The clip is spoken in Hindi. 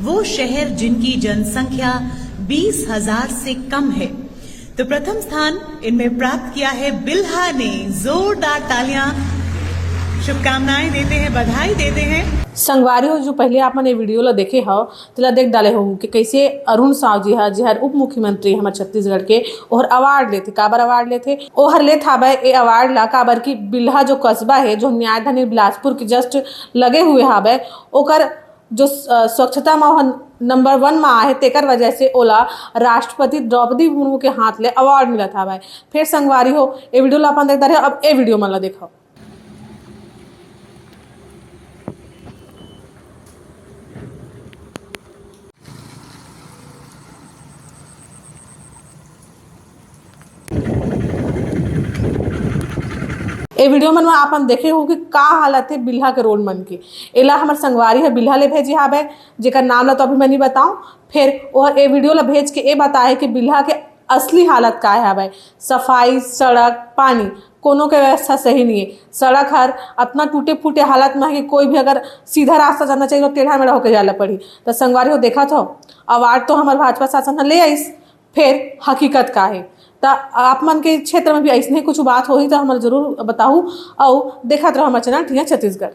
वो शहर जिनकी जनसंख्या 20,000 से कम है। तो प्रथम स्थान इनमें प्राप्त किया है बिल्हा ने। जोरदार तालियां, शुभकामनाएं देते हैं, बधाई देते हैं। संगवारी हो जो पहले आप मैंने वीडियो ला देखे हो तो देख डाले हो कि कैसे अरुण साव जी है, हर उप मुख्यमंत्री हमारे छत्तीसगढ़ के, और अवार्ड लेते काबर अवार्ड लेते ओहर ले था ए अवार्ड ला काबर की बिल्हा जो कस्बा है जो न्यायधनी बिलासपुर के जस्ट लगे हुए हावे ओकर जो स्वच्छता में नंबर 1 में आहे तेकर वजह से ओला राष्ट्रपति द्रौपदी मुर्मू के हाथ ले अवार्ड मिला था। फिर संगवारी हो ए वीडियो ला अपन देखता रहे। अब ए वीडियो में ला देखो। ए वीडियो में आप देखे हो कि का हालत है बिल्हा के रोड मन की। एला हमार संगवारी है बिल्हा ले भेजी हावे जेकर नाम ला तो अभी मैं नहीं बताऊं। फिर वह ए वीडियो ला भेज के ए बताए कि बिल्हा के असली हालत का है। सफाई, सड़क, पानी कोनो के व्यवस्था सही नहीं है। सड़क हर इतना टूटे फूटे हालत में है कि कोई भी अगर सीधा रास्ता जाना चाहिए तो टेढ़ा मेढ़ा होकर जाला पड़ी। तो संगवारी हो देखा था अवार्ड तो हमारे भाजपा शासन ले आईस, फिर हकीकत का है। तो आप मन के क्षेत्र में भी ऐसे कुछ बात हो तो हमारे जरूर बताऊ और देखा रहो हमारे चैनल ठीक है छत्तीसगढ़।